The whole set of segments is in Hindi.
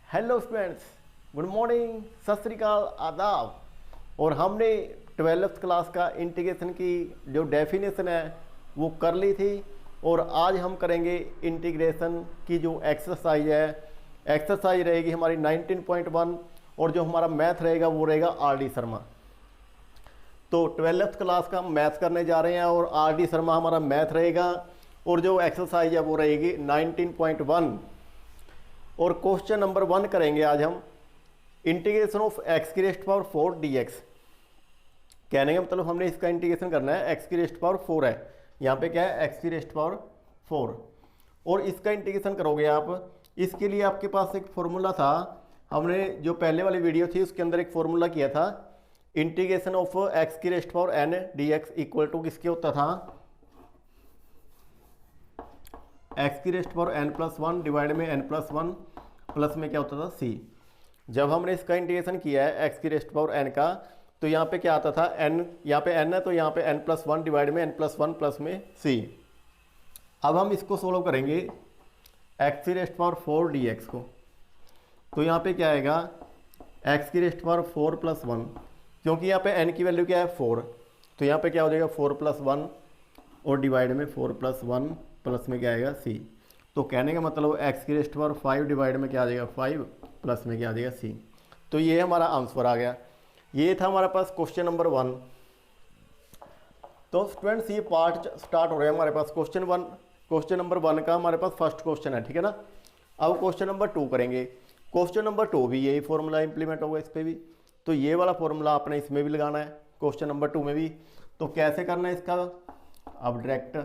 हेलो स्टूडेंट्स, गुड मॉर्निंग, सत श्री अकाल, आदाब। और हमने 12th क्लास का इंटीग्रेशन की जो डेफिनेशन है वो कर ली थी। और आज हम करेंगे इंटीग्रेशन की जो एक्सरसाइज है। एक्सरसाइज रहेगी हमारी 19.1 और जो हमारा मैथ रहेगा वो रहेगा आर.डी. शर्मा। तो 12th क्लास का हम मैथ करने जा रहे हैं और आर.डी. शर्मा हमारा मैथ रहेगा। और जो एक्सरसाइज है वो रहेगी 19.1 और क्वेश्चन नंबर 1 करेंगे आज हम। इंटीग्रेशन ऑफ एक्स की रेस्ट पावर 4 dx। कहने का मतलब हमने इसका इंटीग्रेशन करना है। एक्स की रेस्ट पावर 4 है, यहाँ पे क्या है एक्स की रेस्ट पावर 4 और इसका इंटीग्रेशन करोगे आप। इसके लिए आपके पास एक फॉर्मूला था, हमने जो पहले वाली वीडियो थी उसके अंदर एक फॉर्मूला किया था। इंटीग्रेशन ऑफ एक्स की raised power n dx equal to किसके होता था, एक्स की रेस्ट पावर n+1 डिवाइड में n+1 प्लस में क्या होता था c। जब हमने इसका इंटीग्रेशन किया है एक्स की रेस्ट पावर n का, तो यहाँ पे क्या आता था n, यहाँ पे n है तो यहाँ पे n+1 डिवाइड में n+1 प्लस में c। अब हम इसको सोल्व करेंगे एक्स की रेस्ट पावर 4 dx को। तो यहाँ पे क्या आएगा एक्स की रेस्ट पावर 4 + 1, क्योंकि यहाँ पे n की वैल्यू क्या है 4, तो यहाँ पे क्या हो जाएगा 4 + 1 और डिवाइड में 4 + 1 प्लस में क्या आएगा c। तो कहने का मतलब एक्स की रेस्ट पावर 5 डिवाइड में क्या आ जाएगा 5 प्लस में क्या आ जाएगा c। तो ये हमारा आंसर आ गया। ये था हमारे पास क्वेश्चन नंबर 1। तो स्टूडेंट्स ये पार्ट स्टार्ट हो रहा है हमारे पास क्वेश्चन नंबर 1 का हमारे पास फर्स्ट क्वेश्चन है, ठीक है ना। अब क्वेश्चन नंबर 2 करेंगे। क्वेश्चन नंबर 2 भी यही फॉर्मूला इंप्लीमेंट होगा इस पर भी। तो ये वाला फॉर्मूला आपने इसमें भी लगाना है क्वेश्चन नंबर 2 में भी। तो कैसे करना है इसका, अब डायरेक्ट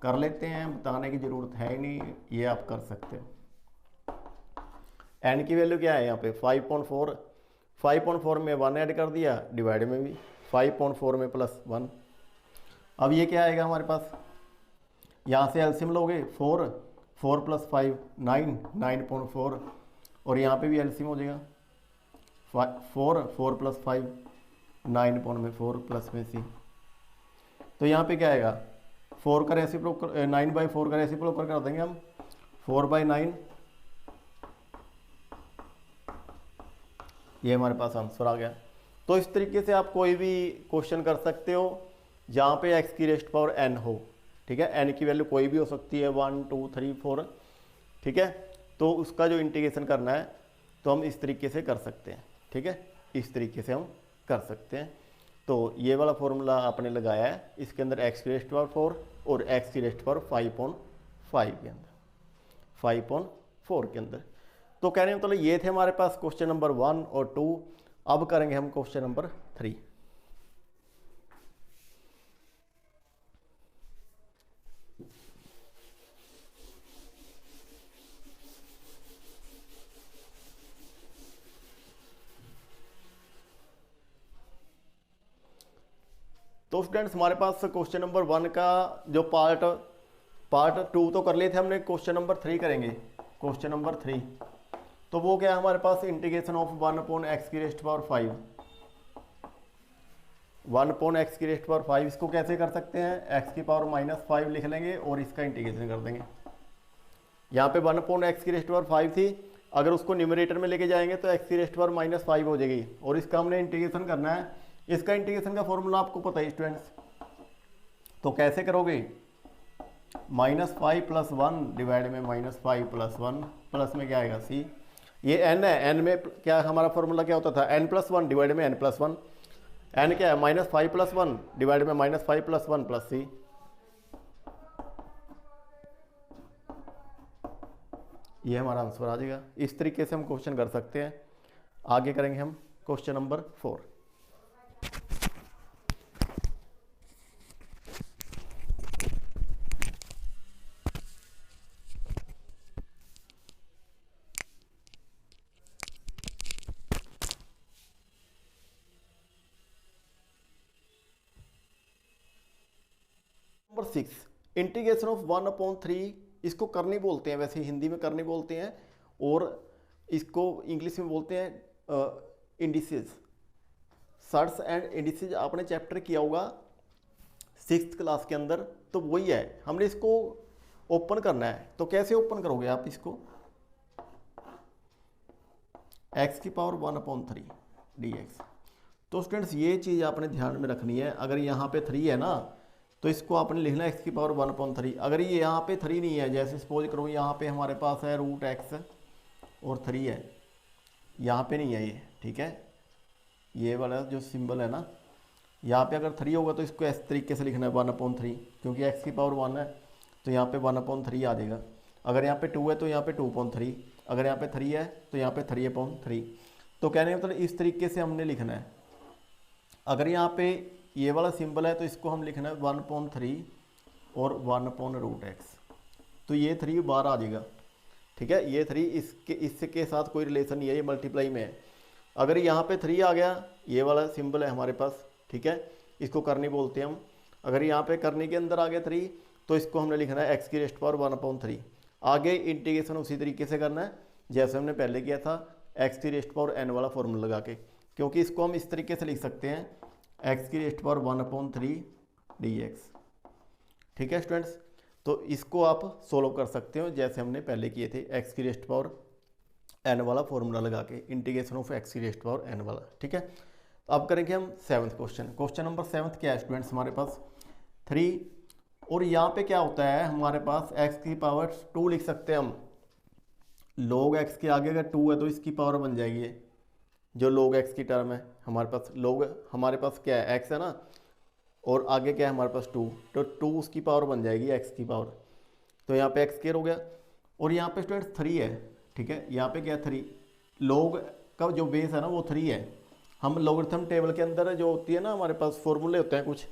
कर लेते हैं, बताने की ज़रूरत है ही नहीं, ये आप कर सकते हो। n की वैल्यू क्या है यहाँ पे 5.4, 5.4 में 1 ऐड कर दिया, डिवाइड में भी 5.4 में +1। अब ये क्या आएगा हमारे पास, यहाँ से एलसीएम लोगे 4 + 5 9, 9.4 और यहाँ पे भी एलसीएम हो जाएगा 4 + 5 9.4 प्लस में c। तो यहाँ पे क्या आएगा 4 का रेसिप्रोकल 9/4 का रेसिप्रोकल कर देंगे हम 4/9। ये हमारे पास आंसर आ गया। तो इस तरीके से आप कोई भी क्वेश्चन कर सकते हो जहाँ पे एक्स की रेस्ट पावर n हो, ठीक है। n की वैल्यू कोई भी हो सकती है 1 2 3 4, ठीक है। तो उसका जो इंटीग्रेशन करना है तो हम इस तरीके से कर सकते हैं, ठीक है। इस तरीके से हम कर सकते हैं। तो ये वाला फॉर्मूला आपने लगाया है, इसके अंदर एक्स की रेस्ट पावर 4 और एक्स की रेस्ट पावर 5.5 के अंदर 5.4 के अंदर। तो कहने मतलब ये थे हमारे पास क्वेश्चन नंबर 1 और 2। अब करेंगे हम क्वेश्चन नंबर 3। तो स्टूडेंट्स हमारे पास क्वेश्चन नंबर 1 का जो पार्ट 2 तो कर लिए थे हमने, क्वेश्चन नंबर 3 करेंगे। क्वेश्चन नंबर 3 तो वो क्या है हमारे पास इंटीग्रेशन ऑफ 1/x की रेस्ट पावर 5। 1/x की रेस्ट पावर 5 इसको कैसे कर सकते हैं, x की पावर -5 लिख लेंगे और इसका इंटीग्रेशन कर देंगे। यहाँ पे 1/x की रेस्ट पावर 5 थी, अगर उसको न्यूमरेटर में लेके जाएंगे तो x की रेस्ट पावर -5 हो जाएगी और इसका हमने इंटीग्रेशन करना है। इसका इंटीग्रेशन का फॉर्मूला आपको पता है स्टूडेंट्स, तो कैसे करोगे -5 + 1 डिवाइड में -5 + 1 प्लस में क्या आएगा c। ये n है, n में क्या हमारा फॉर्मूला क्या होता था n+1 डिवाइड में n+1। n क्या है -5 + 1 डिवाइड में -5 + 1 प्लस c। ये हमारा आंसर आ जाएगा। इस तरीके से हम क्वेश्चन कर सकते हैं। आगे करेंगे हम question number 4। Number 6 integration of 1/3। इसको करनी बोलते हैं, वैसे हिंदी में करनी बोलते हैं और इसको इंग्लिश में बोलते हैं इंडिसेस। सर्ट्स एंड इंडिसेस आपने चैप्टर किया होगा 6th क्लास के अंदर, तो वही है। हमने इसको ओपन करना है, तो कैसे ओपन करोगे आप इसको, एक्स की पावर 1/3 dx। तो स्टूडेंट्स ये चीज़ आपने ध्यान में रखनी है, अगर यहाँ पे 3 है ना तो इसको आपने लिखना है एक्स की पावर 1/3। अगर ये यहाँ पे 3 नहीं है, जैसे सपोज करो यहाँ पे हमारे पास है रूट एक्स और 3 है, यहाँ पे नहीं है ये, ठीक है, ये वाला जो सिंबल है ना, यहाँ पे अगर 3 होगा तो इसको इस तरीके से लिखना है 1/3, क्योंकि एक्स की पावर 1 है तो यहाँ पे 1/3 आ जाएगा। अगर यहाँ पे 2 है तो यहाँ पे 2/3, अगर यहाँ पे 3 है तो यहाँ पे 3/3। तो कहने का मतलब इस तरीके से हमने लिखना है। अगर यहाँ पे ये वाला सिंबल है तो इसको हम लिखना है 1/3 और 1/√x, तो ये 3 बाहर आ जाएगा, ठीक है। ये 3 इसके साथ कोई रिलेशन नहीं है, ये मल्टीप्लाई में है। अगर यहाँ पे 3 आ गया, ये वाला सिंबल है हमारे पास, ठीक है, इसको करनी बोलते हैं हम। अगर यहाँ पे करनी के अंदर आ गया 3 तो इसको हमने लिखना है एक्स की रेस्ट पावर 1/3। आगे इंटीग्रेशन उसी तरीके से करना है जैसे हमने पहले किया था, एक्स की रेस्ट पावर n वाला फॉर्मूला लगा के, क्योंकि इसको हम इस तरीके से लिख सकते हैं एक्स की रेस्ट पावर 1/3 dx, ठीक है स्टूडेंट्स। तो इसको आप सोल्व कर सकते हो जैसे हमने पहले किए थे, एक्स की रेस्ट पावर n वाला फॉर्मूला लगा के, इंटीग्रेशन ऑफ एक्स की रेस्ट पावर n वाला, ठीक है। अब करेंगे हम 7th क्वेश्चन। क्वेश्चन नंबर 7 क्या है स्टूडेंट्स हमारे पास 3, और यहाँ पे क्या होता है हमारे पास एक्स की पावर 2 लिख सकते हैं हम। log x के आगे अगर 2 है तो इसकी पावर बन जाएगी ये, जो log x की टर्म है हमारे पास। log हमारे पास क्या है x है ना, और आगे क्या है हमारे पास 2, तो 2 उसकी पावर बन जाएगी x की पावर, तो यहाँ पे x² हो गया। और यहाँ पे स्टूडेंट्स 3 है, ठीक है, यहाँ पे क्या है 3, log का जो बेस है ना वो 3 है। हम लॉगरिथम टेबल के अंदर जो होती है ना हमारे पास फॉर्मूले होते हैं कुछ,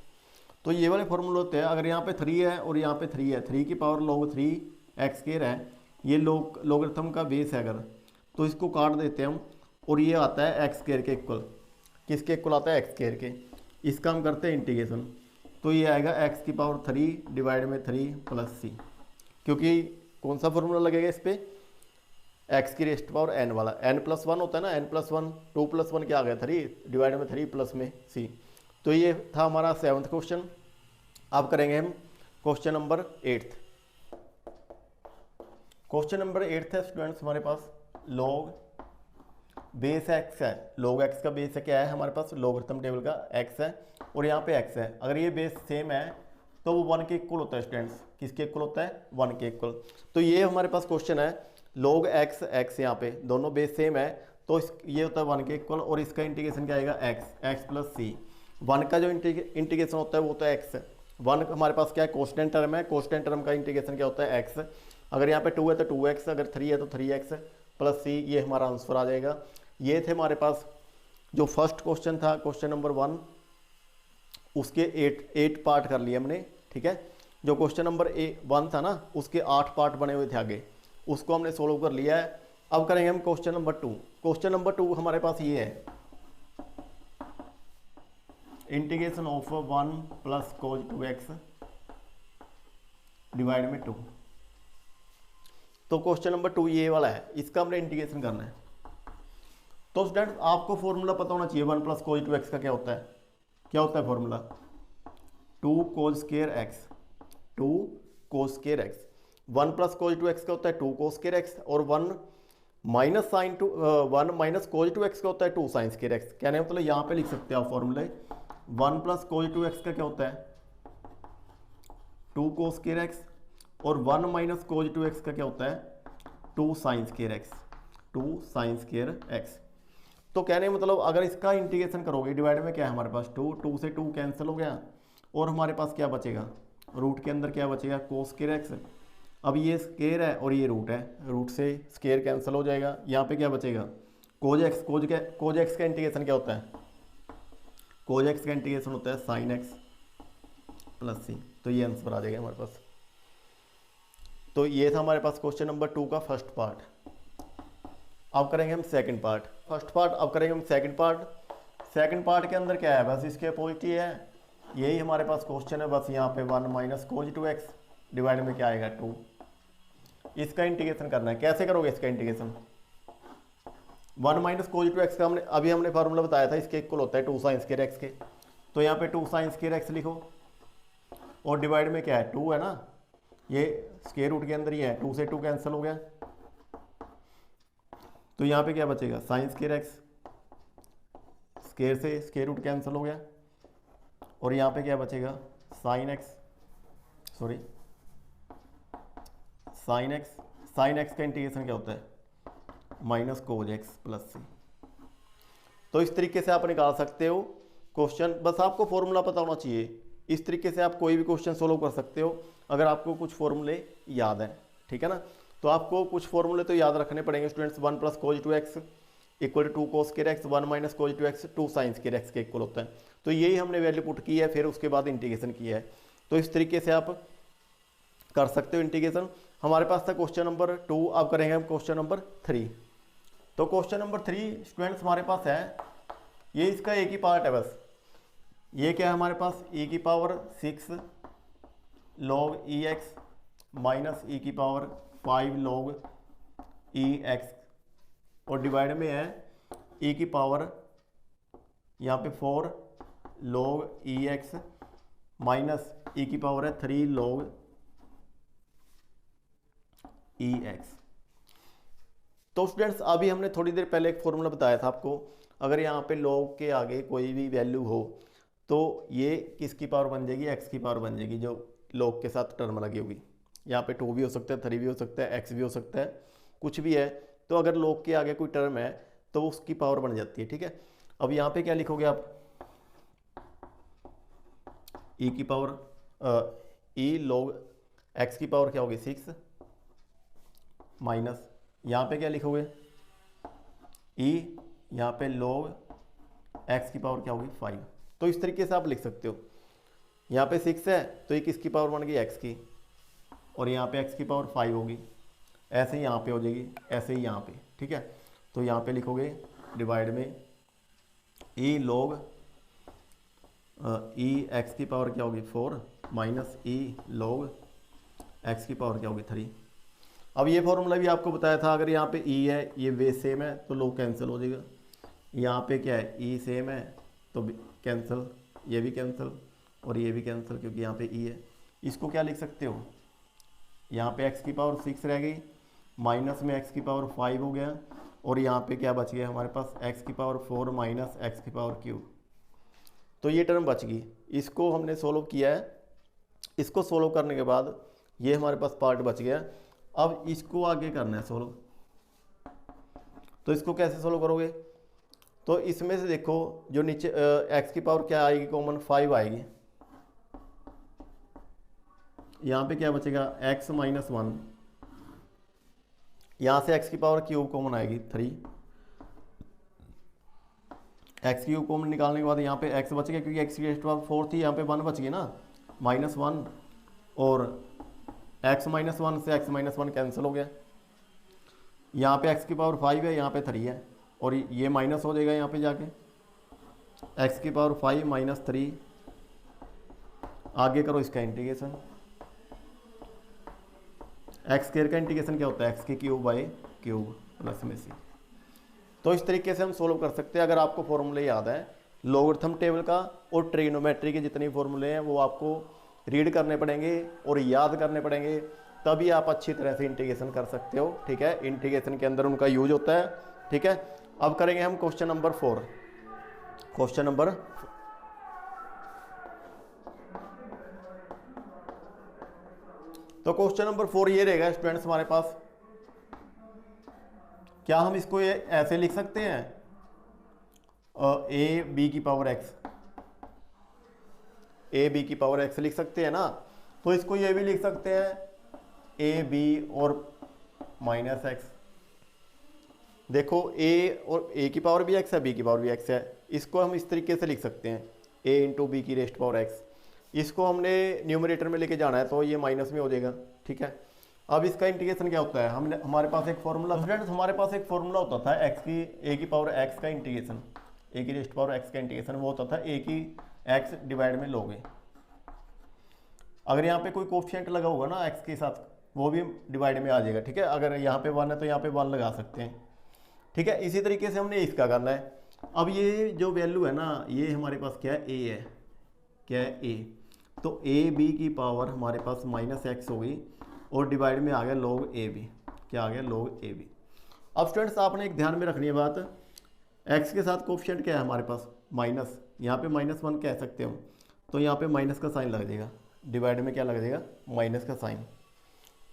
तो ये वाले फॉर्मूले होते हैं। अगर यहाँ पे 3 है और यहाँ पे 3 है, 3 की पावर log 3x² है, ये लॉगरिथम का बेस है अगर, तो इसको काट देते हैं हम और ये आता है x² के इक्वल। किसके इक्वल आता है x² के। इसका हम करते हैं इंटीग्रेशन, तो ये आएगा x की पावर 3 डिवाइड में 3 प्लस c, क्योंकि कौन सा फॉर्मूला लगेगा इस पर, एक्स की रेस्ट पावर n वाला, n+1 होता है ना, n+1, 2+1 क्या आ गया 3 डिवाइड में 3 प्लस में c। तो ये था हमारा 7th क्वेश्चन। अब करेंगे हम question number 8th। Question number 8th है स्टूडेंट्स हमारे पास log बेस x है, log x का बेस है क्या है हमारे पास, लॉगरिथम टेबल का x है और यहाँ पे x है। अगर ये बेस सेम है तो वो 1 के इक्वल होता है स्टूडेंट्स। किसके इक्वल होता है, 1 के इक्वल। तो ये हमारे पास क्वेश्चन है log x यहाँ पे दोनों बेस सेम है, तो ये होता है 1 के इक्वल, और इसका इंटीग्रेशन क्या आएगा x प्लस c। 1 का जो इंटीग्रेशन होता है वो होता है x। 1 हमारे पास क्या है, कांस्टेंट टर्म है, कांस्टेंट टर्म का इंटीग्रेशन क्या होता है x। अगर यहाँ पे 2 है तो 2x, अगर 3 है तो 3x प्लस c, ये हमारा आंसर आ जाएगा। ये थे हमारे पास जो फर्स्ट क्वेश्चन था, क्वेश्चन नंबर 1, उसके 8 पार्ट कर लिए हमने, ठीक है। जो क्वेश्चन नंबर 1 था ना उसके 8 पार्ट बने हुए थे आगे, उसको हमने सोल्व कर लिया है। अब करेंगे हम क्वेश्चन नंबर 2। क्वेश्चन नंबर 2 हमारे पास ये है, integration of 1 plus cos 2x divide में 2। तो क्वेश्चन नंबर 2 ये वाला है, इसका हमने इंटीग्रेशन करना है। तो स्टूडेंट आपको फॉर्मूला पता होना चाहिए 1 प्लस cos 2x का क्या होता है। क्या होता है formula, 2 cos square x, 2 cos square x। 1 plus cos 2x का होता है 2 cos square x, और 1 माइनस cos 2x का होता है 2 sin square x। कहने मतलब यहाँ पे लिख सकते हैं आप फॉर्मूले, 1 प्लस cos 2x का क्या होता है 2 cos square x, और 1 माइनस cos 2x का क्या होता है 2 sin square x, 2 sin square x। तो कहने मतलब अगर इसका इंटीग्रेशन करोगे डिवाइड में क्या है हमारे पास 2 से 2 कैंसिल हो गया, और हमारे पास क्या बचेगा, रूट के अंदर क्या बचेगा cos square x। अब ये स्केयर है और ये रूट है, रूट से स्केयर कैंसिल हो जाएगा। यहाँ पे क्या बचेगा cos x। cos x का इंटीग्रेशन क्या होता है, cos x का इंटीग्रेशन होता है sin x प्लस c। तो ये आंसर आ जाएगा हमारे पास। तो ये था हमारे पास क्वेश्चन नंबर 2 का फर्स्ट पार्ट। अब करेंगे हम सेकंड पार्ट। फर्स्ट पार्ट अब करेंगे हम सेकंड पार्ट। सेकंड पार्ट के अंदर क्या है, बस इसके अपोजिट ही है, यही हमारे पास क्वेश्चन है। बस यहाँ पे 1 माइनस cos 2x डिवाइड में क्या आएगा 2। इसका इंटीग्रेशन करना है। कैसे करोगे इसका इंटीग्रेशन, 1 माइनस cos 2x का हमने फार्मूला बताया था, इसके इक्वल होता है 2 sin square x के। तो यहाँ पे 2 sin square x लिखो, और डिवाइड में क्या है 2 है ना, ये स्क्वायर रूट के अंदर ही है, 2 से 2 कैंसिल हो गया, तो यहाँ पे क्या बचेगा, साइन स्क्वायर एक्स, स्क्वायर से स्क्वायर रूट कैंसिल हो गया, और यहाँ पे क्या बचेगा, sine x, sorry sine x, sine x का इंटीग्रेशन क्या होता है, माइनस कोज एक्स प्लस सी। तो इस तरीके से आप निकाल सकते हो क्वेश्चन, बस आपको फॉर्मूला पता होना चाहिए। इस तरीके से आप कोई भी क्वेश्चन सोल्व कर सकते हो अगर आपको कुछ फॉर्मूले याद हैं, ठीक है ना। तो आपको कुछ फॉर्मूले तो याद रखने पड़ेंगे students. 1 plus cos 2x equal to 2 cos square x, 1 minus cos 2x 2 sine square x के इक्वल होता है। तो यही हमने वैल्यू पुट की है, फिर उसके बाद इंटीग्रेशन किया है। तो इस तरीके से आप कर सकते हो इंटीग्रेशन। हमारे पास था क्वेश्चन नंबर 2, अब करेंगे हम क्वेश्चन नंबर 3। तो क्वेश्चन नंबर 3 स्टूडेंट्स हमारे पास है, ये इसका एक ही पार्ट है बस। ये क्या है हमारे पास, e की power 6 log ex minus e की पावर 5 log ex, और डिवाइड में है e की पावर यहाँ पे 4 log ex माइनस e की पावर है 3 log ex। तो स्टूडेंट्स अभी हमने थोड़ी देर पहले एक फॉर्मूला बताया था आपको, अगर यहाँ पे log के आगे कोई भी वैल्यू हो तो ये किसकी पावर बन जाएगी, x की पावर बन जाएगी, जो log के साथ टर्म लगी होगी। यहाँ पे 2 भी हो सकता है, 3 भी हो सकता है, x भी हो सकता है, कुछ भी है। तो अगर log के आगे कोई टर्म है तो उसकी पावर बन जाती है, ठीक है। अब यहाँ पे क्या लिखोगे आप, e की पावर e log x की पावर क्या होगी 6 माइनस यहाँ पे क्या लिखोगे e यहाँ पे log x की पावर क्या होगी 5। तो इस तरीके से आप लिख सकते हो, यहाँ पे 6 है तो ये किसकी पावर बन गई x की, और यहाँ पे x की पावर 5 होगी, ऐसे ही यहाँ पे हो जाएगी, ऐसे ही यहाँ पे, ठीक है। तो यहाँ पे लिखोगे डिवाइड में e log e x की पावर क्या होगी 4 माइनस e log x की पावर क्या होगी 3। अब ये फॉर्मूला भी आपको बताया था, अगर यहाँ पे e है, ये वे सेम है तो log कैंसिल हो जाएगा। यहाँ पे क्या है, e सेम है तो कैंसिल, ये भी कैंसिल और ये भी कैंसिल, क्योंकि यहाँ पे e है। इसको क्या लिख सकते हो, यहाँ पे x की पावर 6 रह गई, माइनस में x की पावर 5 हो गया, और यहाँ पे क्या बच गया हमारे पास x की पावर 4 माइनस x की पावर क्यूब। तो ये टर्म बच गई, इसको हमने सोल्व किया है। इसको सोल्व करने के बाद ये हमारे पास पार्ट बच गया। अब इसको आगे करना है सोल्व। तो इसको कैसे सोल्व करोगे, तो इसमें से देखो जो नीचे x की पावर क्या आएगी कॉमन 5 आएगी, यहाँ पे क्या बचेगा x माइनस 1, यहाँ से x की पावर क्यूब कॉमन आएगी 3, x क्यूब कॉमन निकालने के बाद यहाँ पे x बच गया, क्योंकि x की रेस्ट पावर 4 थी, यहाँ पे 1 बच गई ना, माइनस 1, और x माइनस 1 से x माइनस 1 कैंसिल हो गया। यहाँ पे x की पावर 5 है, यहाँ पे 3 है, और ये माइनस हो जाएगा यहाँ पे जाके, x की पावर 5 माइनस 3। आगे करो इसका इंटीग्रेशन, एक्स स्क्वायर का इंटीग्रेशन क्या होता है, एक्स की क्यूब बाई क्यूब प्लस में सी। तो इस तरीके से हम सोल्व कर सकते हैं। अगर आपको फॉर्मूले याद है लॉगरिथम टेबल का और ट्रिग्नोमेट्री के जितने फॉर्मूले हैं वो आपको रीड करने पड़ेंगे और याद करने पड़ेंगे, तभी आप अच्छी तरह से इंटीग्रेशन कर सकते हो, ठीक है। इंटीग्रेशन के अंदर उनका यूज होता है, ठीक है। अब करेंगे हम क्वेश्चन नंबर 4। क्वेश्चन नंबर तो क्वेश्चन नंबर 4 ये रहेगा स्टूडेंट्स हमारे पास। क्या हम इसको ये ऐसे लिख सकते हैं, ए बी की पावर एक्स, ए बी की पावर एक्स लिख सकते हैं ना। तो इसको ये भी लिख सकते हैं ए बी और माइनस एक्स। देखो ए और ए की पावर भी एक्स है, बी की पावर भी एक्स है, इसको हम इस तरीके से लिख सकते हैं ए इंटू बी की रेस्ट पावर एक्स। इसको हमने न्यूमरेटर में लेके जाना है तो ये माइनस में हो जाएगा, ठीक है। अब इसका इंटीग्रेशन क्या होता है, हमने हमारे पास एक फॉर्मूला फ्रेंड्स हमारे पास एक फॉर्मूला होता था एक्स की ए की पावर एक्स का इंटीग्रेशन, ए की रेस्ट पावर एक्स का इंटीग्रेशन वो होता था ए की एक्स डिवाइड में लोगे। अगर यहाँ पे कोई कोफिशिएंट लगा होगा ना एक्स के साथ वो भी डिवाइड में आ जाएगा, ठीक है। अगर यहाँ पे 1 है तो यहाँ पे 1 लगा सकते हैं, ठीक है। इसी तरीके से हमने इसका करना है। अब ये जो वैल्यू है ना ये हमारे पास क्या है, ए है, क्या है ए। तो ए बी की पावर हमारे पास माइनस एक्स हो गई और डिवाइड में आ गया log ए बी, क्या आ गया log ए बी। अब स्टूडेंट्स आपने एक ध्यान में रखनी है बात, एक्स के साथ कोफिशिएंट क्या है हमारे पास माइनस, यहाँ पे -1 कह सकते हो, तो यहाँ पे माइनस का साइन लग जाएगा, डिवाइड में क्या लग जाएगा माइनस का साइन,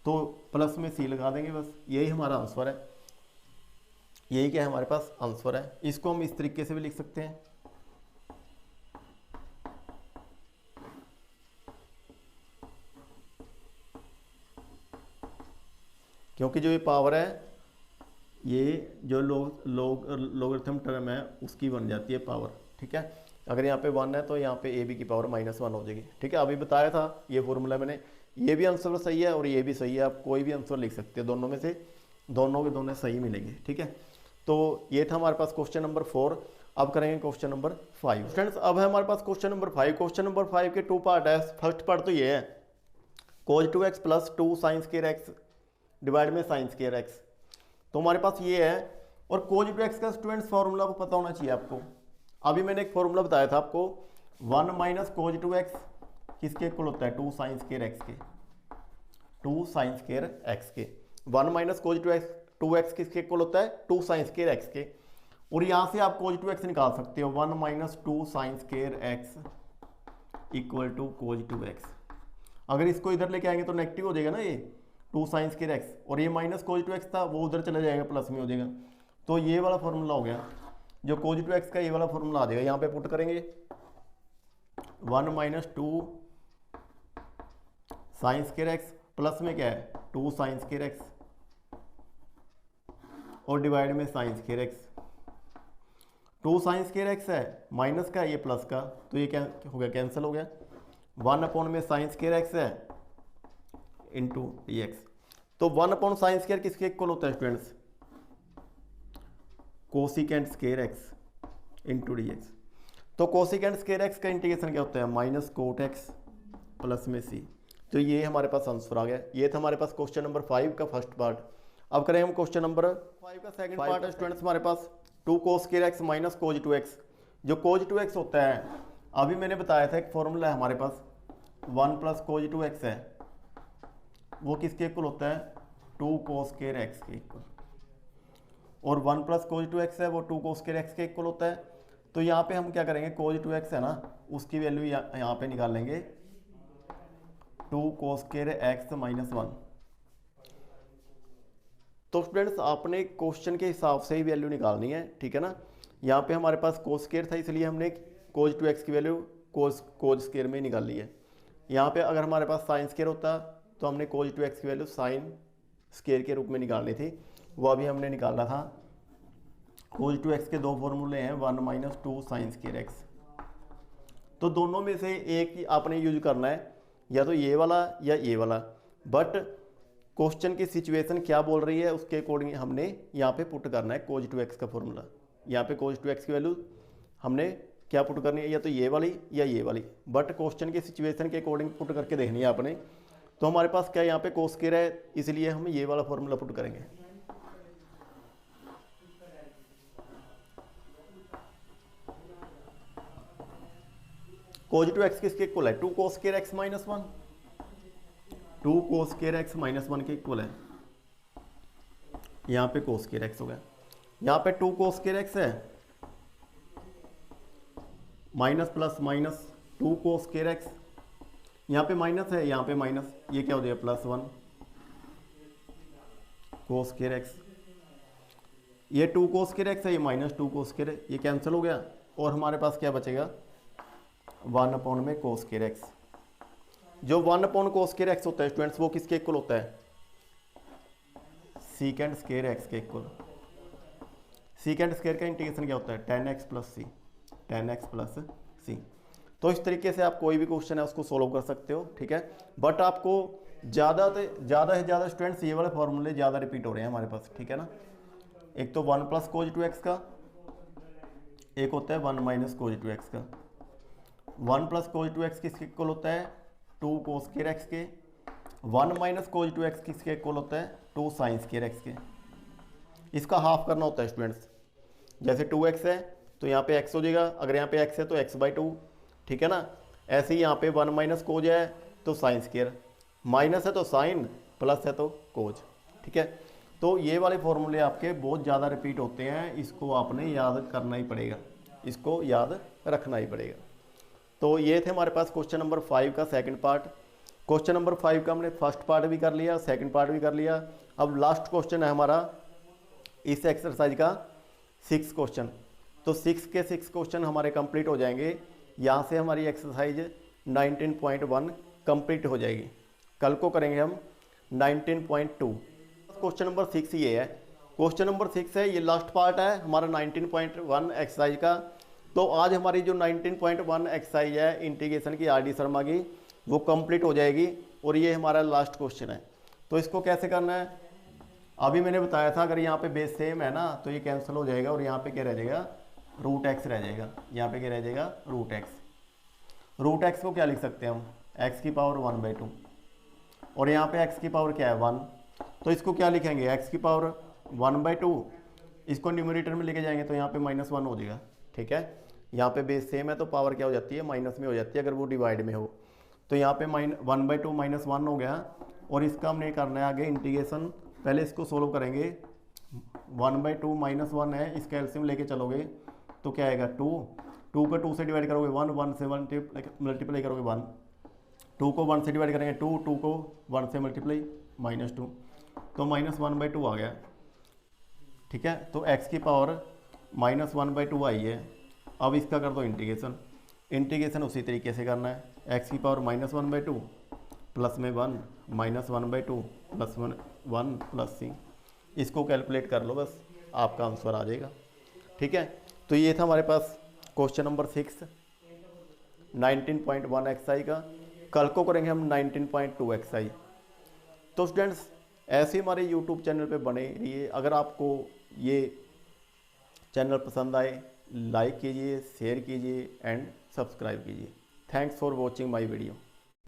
तो प्लस में सी लगा देंगे, बस यही हमारा आंसर है, यही क्या है हमारे पास आंसर है। इसको हम इस तरीके से भी लिख सकते हैं, क्योंकि जो ये पावर है ये जो लोगरिथम टर्म है उसकी बन जाती है पावर, ठीक है। अगर यहाँ पे 1 है तो यहाँ पे ए बी की पावर -1 हो जाएगी, ठीक है। अभी बताया था ये फॉर्मूला मैंने, ये भी आंसर सही है और ये भी सही है, आप कोई भी आंसर लिख सकते हो, दोनों में से दोनों के दोनों सही मिलेंगे, ठीक है। तो ये था हमारे पास क्वेश्चन नंबर 4। अब करेंगे क्वेश्चन नंबर 5। फ्रेंड्स अब है हमारे पास क्वेश्चन नंबर 5। क्वेश्चन नंबर 5 के 2 पार्ट है। फर्स्ट पार्ट तो ये है cos 2x + 2 sin square x divide में sin स्क्वायर x, तो हमारे पास ये है। और cos 2x का स्टूडेंट्स फॉर्मूला को पता होना चाहिए आपको। अभी मैंने एक फॉर्मूला बताया था आपको, 1 - cos 2x किसके इक्वल होता है 2 sin स्क्वायर x के, 2 sin स्क्वायर x के। 1 - cos 2x किसके इक्वल होता है 2 sin स्क्वायर x के। और यहाँ से आप cos 2x निकाल सकते हो, 1 - 2 sin square x equal to cos 2x। अगर इसको इधर लेके आएंगे तो नेगेटिव हो जाएगा ना, ये 2 sin स्क्वायर x, और ये माइनस cos 2x था वो उधर चला जाएगा, प्लस में हो जाएगा। तो ये वाला फॉर्मूला हो गया, जो cos 2x का ये वाला फॉर्मूला आ जाएगा। यहाँ पे पुट करेंगे 1 - 2 sin स्क्वायर x प्लस में क्या है 2 sin स्क्वायर x और डिवाइड में sin square x। 2 sin square x है, माइनस का ये प्लस का, तो ये क्या हो गया कैंसिल हो गया। 1 में sin स्क्वायर x है इंटू dx। तो 1 sin स्क्वायर किसके इक्वल होता है students cosecant square x into dx। तो कोसिकेंट स्क्वायर x का इंटीग्रेशन क्या होता है -cot x प्लस में c। तो ये हमारे पास आंसर आ गया। ये था हमारे पास क्वेश्चन नंबर 5 का फर्स्ट पार्ट। अब करें हम क्वेश्चन नंबर 5 का सेकंड पार्ट है स्टूडेंट्स हमारे पास 2 cos square x - cos 2x। जो cos 2x होता है, अभी मैंने बताया था एक फॉर्मूला है हमारे पास 1 + cos 2x है, वो किसके इक्वल होता है 2 cos स्क्वायर x के इक्वल, और 1 + cos 2x है वो 2 cos स्क्वायर x के इक्वल होता है। तो यहाँ पे हम क्या करेंगे cos 2x है ना, उसकी वैल्यू यहाँ पे निकाल लेंगे 2 cos स्क्वायर x - 1। तो स्टूडेंट्स आपने क्वेश्चन के हिसाब से ही वैल्यू निकालनी है, ठीक है ना। यहाँ पे हमारे पास cos स्क्वायर था इसलिए हमने cos 2x की वैल्यू cos स्क्वायर में निकाल ली है। यहाँ पे अगर हमारे पास sin स्क्वायर होता तो हमने cos 2x की वैल्यू sin स्क्वायर के रूप में निकालनी थी, वो अभी हमने निकाला था। cos 2x के दो फॉर्मूले हैं 1 - 2 sin स्क्वायर x, तो दोनों में से एक ही आपने यूज करना है, या तो ये वाला या ये वाला। बट क्वेश्चन की सिचुएशन क्या बोल रही है उसके अकॉर्डिंग हमने यहाँ पे पुट करना है cos 2x का फॉर्मूला। यहाँ पे cos 2x की वैल्यू हमने क्या पुट करनी है, या तो ये वाली या ये वाली, बट क्वेश्चन की सिचुएशन के अकॉर्डिंग पुट करके देखनी है आपने। तो हमारे पास क्या यहाँ पे cos स्क्वायर है, इसलिए हम ये वाला फॉर्मूला पुट करेंगे। cos 2x किसके इक्वल है 2 cos square x - 1, 2 cos square x - 1 के इक्वल है। यहाँ पे cos स्क्वायर x हो गया, यहाँ पे 2 cos स्क्वायर x है minus plus minus 2 cos square x, यहाँ पे माइनस है यहाँ पे माइनस, ये क्या हो जाएगा +1 cos स्क्वायर x। ये 2 cos स्क्वायर x है, ये -2 cos स्क्वायर, ये कैंसिल हो गया और हमारे पास क्या बचेगा 1 में cos स्क्वायर x। जो 1 cos स्क्वायर x होता है स्टूडेंट्स वो किसके इक्वल होता है सीकेंट स्क्वायर x के इक्वल। सीकेंट स्क्वायर का इंटीग्रेशन क्या होता है 10x + c, 10x + c। तो इस तरीके से आप कोई भी क्वेश्चन है उसको सोल्व कर सकते हो, ठीक है। बट आपको ज़्यादा से ज़्यादा स्टूडेंट्स ये वाले फॉर्मूले ज़्यादा रिपीट हो रहे हैं हमारे पास, ठीक है ना। एक तो 1 + cos 2x का, एक होता है 1 - cos 2x का। 1 + cos 2x किसके इक्वल होता है 2 cos स्क्वायर x के। 1 - cos 2x किसके इक्वल होता है 2 sin स्क्वायर x के। इसका हाफ करना होता है स्टूडेंट्स, जैसे 2x है तो यहाँ पे x हो जाएगा, अगर यहाँ पे x है तो x/2, ठीक है ना। ऐसे ही यहाँ पे 1 - cos है तो sin स्क्वायर, माइनस है तो sin, प्लस है तो cos, ठीक है। तो ये वाले फॉर्मूले आपके बहुत ज़्यादा रिपीट होते हैं, इसको आपने याद करना ही पड़ेगा, इसको याद रखना ही पड़ेगा। तो ये थे हमारे पास क्वेश्चन नंबर 5 का सेकंड पार्ट। क्वेश्चन नंबर 5 का हमने फर्स्ट पार्ट भी कर लिया, सेकंड पार्ट भी कर लिया। अब लास्ट क्वेश्चन है हमारा इस एक्सरसाइज का 6 क्वेश्चन। तो 6 के 6 क्वेश्चन हमारे कंप्लीट हो जाएंगे। यहाँ से हमारी एक्सरसाइज 19.1 कंप्लीट हो जाएगी। कल को करेंगे हम 19.2। क्वेश्चन नंबर 6 ये है, क्वेश्चन नंबर 6 है, ये लास्ट पार्ट है हमारा 19.1 एक्सरसाइज का। तो आज हमारी जो 19.1 एक्सरसाइज है इंटीग्रेशन की आर डी शर्मा की, वो कंप्लीट हो जाएगी और ये हमारा लास्ट क्वेश्चन है। तो इसको कैसे करना है, अभी मैंने बताया था, अगर यहाँ पे बेस सेम है ना तो ये कैंसिल हो जाएगा और यहाँ पे क्या रह जाएगा, रूट एक्स रह जाएगा। यहाँ पे क्या रह जाएगा, रूट एक्स। रूट एक्स को क्या लिख सकते हैं हम, एक्स की पावर 1/2 और यहाँ पे एक्स की पावर क्या है 1, तो इसको क्या लिखेंगे, एक्स की पावर 1/2, इसको न्यूमरेटर में लेके जाएंगे तो यहाँ पे -1 हो जाएगा। ठीक है, यहाँ पे बेस सेम है तो पावर क्या हो जाती है, माइनस में हो जाती है अगर वो डिवाइड में हो। तो यहाँ पे 1/2 -1 हो गया और इसका हमने करना है आगे इंटीग्रेशन। पहले इसको सोल्व करेंगे, 1/2 -1 है, इसका एलसीएम लेके चलोगे तो क्या आएगा 2 को 2 से डिवाइड करोगे 1 से मल्टीप्लाई करोगे 1, 2 को 1 से डिवाइड करेंगे 2 को 1 से मल्टीप्लाई -2, तो -1/2 आ गया। ठीक है, तो x की पावर -1/2 आई है। अब इसका कर दो इंटीग्रेशन। इंटीग्रेशन उसी तरीके से करना है, x की पावर -1/2 प्लस में 1 -1/2 प्लस 1 प्लस c, इसको कैलकुलेट कर लो, बस आपका आंसर आ जाएगा। ठीक है, तो ये था हमारे पास क्वेश्चन नंबर 6 19.1 एक्सरसाइज का। कल को करेंगे हम 19.2 एक्सरसाइज। तो स्टूडेंट्स ऐसे हमारे यूट्यूब चैनल पे बने रहिए। अगर आपको ये चैनल पसंद आए, लाइक कीजिए, शेयर कीजिए एंड सब्सक्राइब कीजिए। Thanks for watching my video.